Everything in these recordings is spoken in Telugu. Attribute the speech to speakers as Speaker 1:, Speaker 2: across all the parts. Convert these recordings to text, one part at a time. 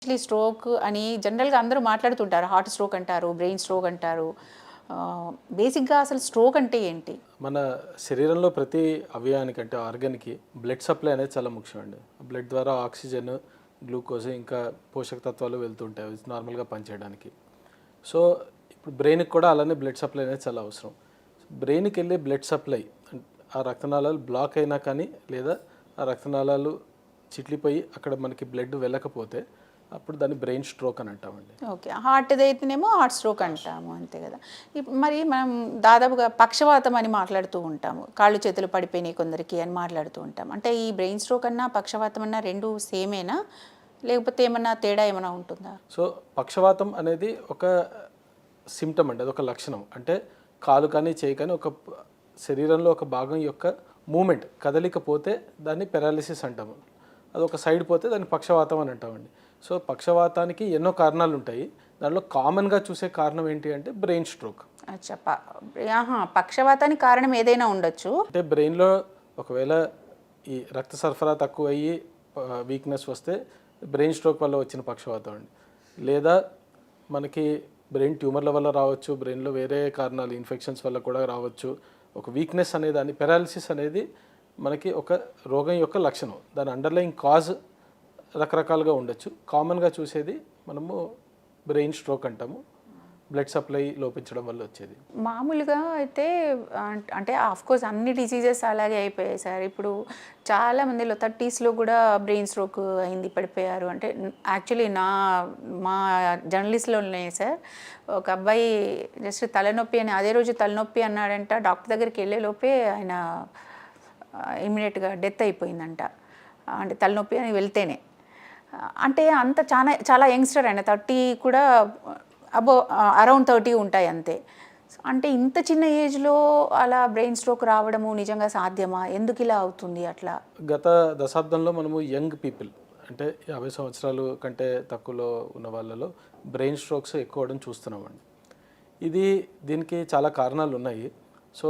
Speaker 1: యాక్చువల్లీ స్ట్రోక్ అని జనరల్‌గా అందరూ మాట్లాడుతుంటారు. హార్ట్ స్ట్రోక్ అంటారు, బ్రెయిన్ స్ట్రోక్ అంటారు. బేసిక్‌గా అసలు స్ట్రోక్ అంటే ఏంటి?
Speaker 2: మన శరీరంలో ప్రతి అవయవానికి ఆర్గాన్‌కి బ్లడ్ సప్లై అనేది చాలా ముఖ్యమండి. బ్లడ్ ద్వారా ఆక్సిజన్, గ్లూకోజ్ ఇంకా పోషక తత్వాలు వెళ్తుంటాయి అవి నార్మల్‌గా పనిచేయడానికి. సో ఇప్పుడు బ్రెయిన్‌కి కూడా అలానే బ్లడ్ సప్లై అనేది చాలా అవసరం. బ్రెయిన్‌కి వెళ్ళే బ్లడ్ సప్లై ఆ రక్తనాళాలు బ్లాక్ అయినా కానీ లేదా ఆ రక్తనాళాలు చిట్లిపోయి అక్కడ మనకి బ్లడ్ వెళ్ళకపోతే అప్పుడు దాన్ని బ్రెయిన్ స్ట్రోక్ అని అంటామండి.
Speaker 1: ఓకే. హార్ట్‌దైతేనేమో హార్ట్ స్ట్రోక్ అంటాము. అంతే కదా! మరి మనం దాదాపుగా పక్షవాతం అని మాట్లాడుతూ ఉంటాము. కాళ్ళు చేతులు పడిపోయినాయి కొందరికి అని మాట్లాడుతూ ఉంటాం. అంటే ఈ బ్రెయిన్ స్ట్రోక్ అన్నా, పక్షవాతం అన్నా 2 సేమేనా? లేకపోతే ఏమన్నా తేడా ఏమైనా ఉంటుందా?
Speaker 2: సో పక్షవాతం అనేది ఒక సిమ్టమ్ అండి, అదొక లక్షణం. అంటే కాలు కానీ చేయి కానీ శరీరంలో ఒక భాగం యొక్క మూమెంట్ కదలికపోతే దాన్ని పెరాలిసిస్ అంటాము. అదొక సైడ్ పోతే దాన్ని పక్షవాతం అని అంటామండి. సో పక్షవాతానికి ఎన్నో కారణాలు ఉంటాయి. దానిలో కామన్గా చూసే కారణం ఏంటి అంటే బ్రెయిన్ స్ట్రోక్.
Speaker 1: అచ్చా! పక్షవాతానికి కారణం ఏదైనా ఉండొచ్చు.
Speaker 2: అంటే బ్రెయిన్లో ఒకవేళ ఈ రక్త సరఫరా తక్కువయ్యి వీక్నెస్ వస్తే బ్రెయిన్ స్ట్రోక్ వల్ల వచ్చిన పక్షవాతం అండి. లేదా మనకి బ్రెయిన్ ట్యూమర్ల వల్ల రావచ్చు, బ్రెయిన్లో వేరే కారణాలు ఇన్ఫెక్షన్స్ వల్ల కూడా రావచ్చు. ఒక వీక్నెస్ అనే దాన్ని పెరాలిసిస్ అనేది మనకి ఒక రోగం యొక్క లక్షణం. దాని అండర్లయింగ్ కాజ్ రకరకాలుగా ఉండొచ్చు. కామన్గా చూసేది మనము బ్రెయిన్ స్ట్రోక్ అంటాము. బ్లడ్ సప్లై లోపించడం వల్ల వచ్చేది.
Speaker 1: మామూలుగా అయితే అంటే ఆఫ్కోర్స్ అన్ని డిసీజెస్ అలాగే అయిపోయాయి సార్. ఇప్పుడు చాలా మందిలో 30స్‌లో కూడా బ్రెయిన్ స్ట్రోక్ అయింది, పడిపోయారు. అంటే యాక్చువల్లీ మా జర్నలిస్ట్‌లోనే సార్ ఒక అబ్బాయి జస్ట్ తలనొప్పి అని అదే రోజు తలనొప్పి అన్నాడంట. డాక్టర్ దగ్గరికి వెళ్ళే లోపే ఆయన ఇమ్మీడియట్‌గా డెత్ అయిపోయిందంట. అంటే తలనొప్పి అని వెళ్తేనే. అంటే అంత చాలా యంగ్స్టర్ ఆయన 30 కూడా అరౌండ్ 30 ఉంటాయి అంతే. అంటే ఇంత చిన్న ఏజ్‌లో అలా బ్రెయిన్ స్ట్రోక్ రావడము నిజంగా సాధ్యమా? ఎందుకు ఇలా అవుతుంది అట్లా?
Speaker 2: గత దశాబ్దంలో మనము యంగ్ పీపుల్ అంటే 50 సంవత్సరాలు కంటే తక్కువలో ఉన్న వాళ్ళలో బ్రెయిన్ స్ట్రోక్స్ ఎక్కువ అవడం చూస్తున్నామండి. దీనికి చాలా కారణాలు ఉన్నాయి. So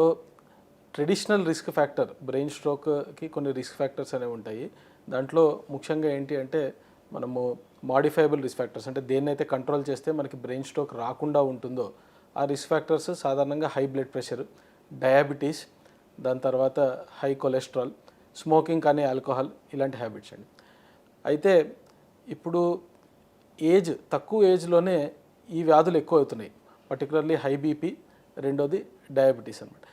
Speaker 2: traditional risk factor brain స్ట్రోక్కి కొన్ని రిస్క్ ఫ్యాక్టర్స్ అనేవి ఉంటాయి. దాంట్లో ముఖ్యంగా ఏంటి అంటే మనము మాడిఫైబుల్ రిస్క్ ఫ్యాక్టర్స్ అంటే దేన్నైతే కంట్రోల్ చేస్తే మనకి బ్రెయిన్ స్ట్రోక్ రాకుండా ఉంటుందో ఆ రిస్క్ ఫ్యాక్టర్స్ సాధారణంగా హై బ్లడ్ ప్రెషర్, డయాబెటీస్, దాని తర్వాత హై కొలెస్ట్రాల్, స్మోకింగ్ కానీ ఆల్కహాల్ ఇలాంటి హ్యాబిట్స్ అండి. అయితే ఇప్పుడు తక్కువ ఏజ్లోనే ఈ వ్యాధులు ఎక్కువ అవుతున్నాయి. పర్టికులర్లీ హై బీపీ, రెండోది డయాబెటీస్ అనమాట.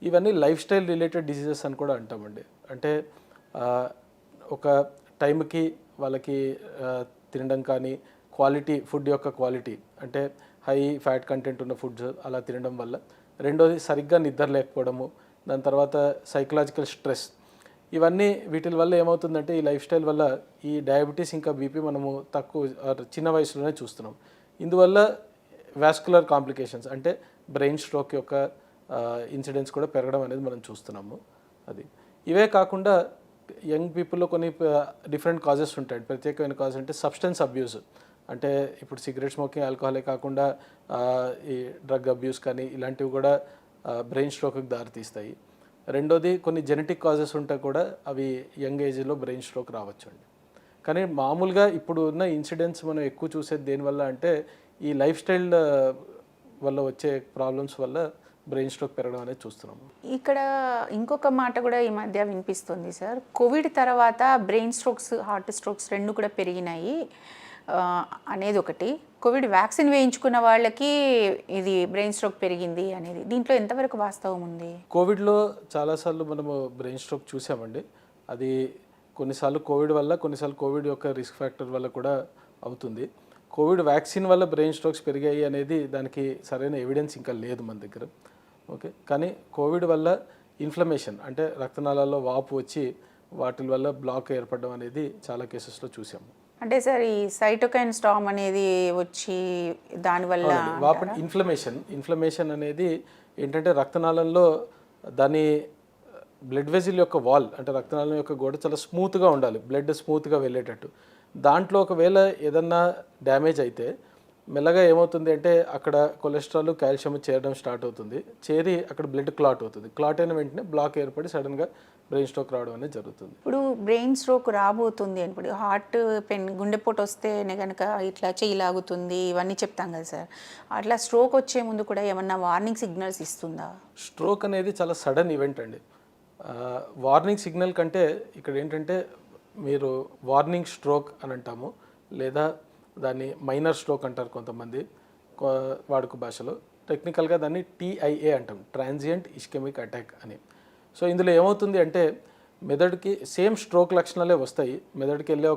Speaker 2: ఇవన్నీ లైఫ్ స్టైల్ రిలేటెడ్ డిసీజెస్ అని కూడా అంటామండి. అంటే ఒక టైంకి వాళ్ళకి తినడం కానీ ఫుడ్ యొక్క క్వాలిటీ అంటే హై ఫ్యాట్ కంటెంట్ ఉన్న ఫుడ్స్ అలా తినడం వల్ల, రెండోది సరిగ్గా నిద్ర లేకపోవడము, దాని తర్వాత సైకలాజికల్ స్ట్రెస్, వీటి వల్ల ఏమవుతుందంటే ఈ లైఫ్ స్టైల్ వల్ల ఈ డయాబెటీస్ ఇంకా బీపీ మనము చిన్న వయసులోనే చూస్తున్నాం. ఇందువల్ల వాస్కులర్ కాంప్లికేషన్స్ అంటే బ్రెయిన్ స్ట్రోక్ యొక్క ఇన్సిడెంట్స్ కూడా పెరగడం అనేది మనం చూస్తున్నాము. ఇవే కాకుండా యంగ్ పీపుల్లో కొన్ని డిఫరెంట్ కాజెస్ ఉంటాయి. ప్రత్యేకమైన కాజ్ అంటే సబ్స్టెన్స్ అబ్యూస్. అంటే ఇప్పుడు సిగరెట్ స్మోకింగ్, ఆల్కహాలే కాకుండా ఈ డ్రగ్ అబ్యూస్ కానీ ఇలాంటివి కూడా బ్రెయిన్ స్ట్రోక్కి దారితీస్తాయి. రెండోది కొన్ని జెనెటిక్ కాజెస్ ఉంటే కూడా అవి యంగ్ ఏజ్లో బ్రెయిన్ స్ట్రోక్ రావచ్చు అండి. కానీ మామూలుగా ఇప్పుడు ఉన్న ఇన్సిడెంట్స్ మనం ఎక్కువ చూసేది దేనివల్ల అంటే ఈ లైఫ్ స్టైల్ వల్ల వచ్చే ప్రాబ్లమ్స్ వల్ల బ్రెయిన్ స్ట్రోక్ పెరగడం అనేది చూస్తున్నాము.
Speaker 1: ఇక్కడ ఇంకొక మాట కూడా ఈ మధ్య వినిపిస్తుంది సార్. కోవిడ్ తర్వాత బ్రెయిన్ స్ట్రోక్స్, హార్ట్ స్ట్రోక్స్ 2 కూడా పెరిగినాయి అనేది ఒకటి. కోవిడ్ వ్యాక్సిన్ వేయించుకున్న వాళ్ళకి ఇది బ్రెయిన్ స్ట్రోక్ పెరిగింది అనేది. దీంట్లో ఎంతవరకు వాస్తవం ఉంది?
Speaker 2: కోవిడ్లో చాలాసార్లు మనము బ్రెయిన్ స్ట్రోక్ చూసామండి. అది కొన్నిసార్లు కోవిడ్ వల్ల, కొన్నిసార్లు కోవిడ్ యొక్క రిస్క్ ఫ్యాక్టర్ వల్ల కూడా అవుతుంది. కోవిడ్ వ్యాక్సిన్ వల్ల బ్రెయిన్ స్ట్రోక్స్ పెరిగాయి అనేది దానికి సరైన ఎవిడెన్స్ ఇంకా లేదు మన దగ్గర. ఓకే, కానీ కోవిడ్ వల్ల ఇన్ఫ్లమేషన్ అంటే రక్తనాళాల్లో వాపు వచ్చి వాటి వల్ల బ్లాక్ ఏర్పడడం అనేది చాలా కేసెస్లో చూసాము.
Speaker 1: అంటే సార్ ఈ సైటోకైన్ స్టార్మ్ అనేది వచ్చి దానివల్ల
Speaker 2: ఇన్ఫ్లమేషన్ అనేది ఏంటంటే రక్తనాళంలో దాని బ్లడ్ వెజిల్ యొక్క వాల్ అంటే రక్తనాళం యొక్క గోడ చాలా స్మూత్గా ఉండాలి, బ్లడ్ స్మూత్గా వెళ్ళేటట్టు. దాంట్లో ఒకవేళ ఏదన్నా డ్యామేజ్ అయితే మెల్లగా ఏమవుతుంది అంటే అక్కడ కొలెస్ట్రాల్ కాల్షియం చేరడం స్టార్ట్ అవుతుంది, చేరి అక్కడ బ్లడ్ క్లాట్ అవుతుంది, క్లాట్ అయిన వెంటనే బ్లాక్ ఏర్పడి సడన్గా బ్రెయిన్ స్ట్రోక్ రావడం అనేది జరుగుతుంది.
Speaker 1: ఇప్పుడు బ్రెయిన్ స్ట్రోక్ రాబోతుంది అని ఇప్పుడు హార్ట్ పెయిన్ గుండెపోటు వస్తేనే కనుక ఇట్లా చెయ్యి లాగుతుంది ఇవన్నీ చెప్తాం కదా సార్, అట్లా స్ట్రోక్ వచ్చే ముందు కూడా ఏమన్నా వార్నింగ్ సిగ్నల్స్ ఇస్తుందా?
Speaker 2: స్ట్రోక్ అనేది చాలా సడన్ ఈవెంట్ అండి. వార్నింగ్ సిగ్నల్ కంటే ఇక్కడ ఏంటంటే మీరు వార్నింగ్ స్ట్రోక్ అని అంటాము, లేదా దాన్ని మైనర్ స్ట్రోక్ అంటారు కొంతమంది వాడుక భాషలో. టెక్నికల్గా దాన్ని TIA అంటాం, ట్రాన్సియంట్ ఇస్కెమిక్ అటాక్ అని. సో ఇందులో ఏమవుతుంది అంటే మెదడుకి సేమ్ స్ట్రోక్ లక్షణాలే వస్తాయి. మెదడుకి వెళ్ళే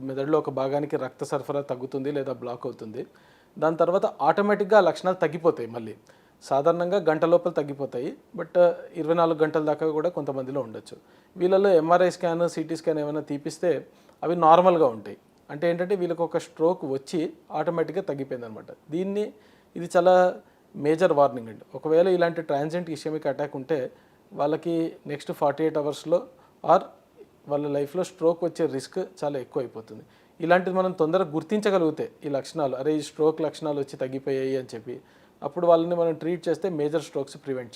Speaker 2: మెదడులో ఒక భాగానికి రక్త సరఫరా తగ్గుతుంది లేదా బ్లాక్ అవుతుంది. దాని తర్వాత ఆటోమేటిక్గా ఆ లక్షణాలు తగ్గిపోతాయి. మళ్ళీ సాధారణంగా గంట లోపల తగ్గిపోతాయి, బట్ 24 గంటల దాకా కూడా కొంతమందిలో ఉండొచ్చు. వీళ్ళలో MRI స్కాన్, CT స్కాన్ ఏమైనా తీపిస్తే అవి నార్మల్గా ఉంటాయి. అంటే ఏంటంటే వీళ్ళకి ఒక స్ట్రోక్ వచ్చి ఆటోమేటిక్గా తగ్గిపోయింది అనమాట. ఇది చాలా మేజర్ వార్నింగ్ అండి. ఒకవేళ ఇలాంటి ట్రాన్సియంట్ ఇస్కెమిక్ అటాక్ ఉంటే వాళ్ళకి నెక్స్ట్ 48 అవర్స్లో ఆర్ వాళ్ళ లైఫ్లో స్ట్రోక్ వచ్చే రిస్క్ చాలా ఎక్కువ అయిపోతుంది. ఇలాంటిది మనం తొందరగా గుర్తించగలిగితే ఈ లక్షణాలు, అరే ఈ స్ట్రోక్ లక్షణాలు వచ్చి తగ్గిపోయాయి అని చెప్పి, అప్పుడు వాళ్ళని మనం ట్రీట్ చేస్తే మేజర్ స్ట్రోక్స్ ప్రివెంట్ చేయొచ్చు.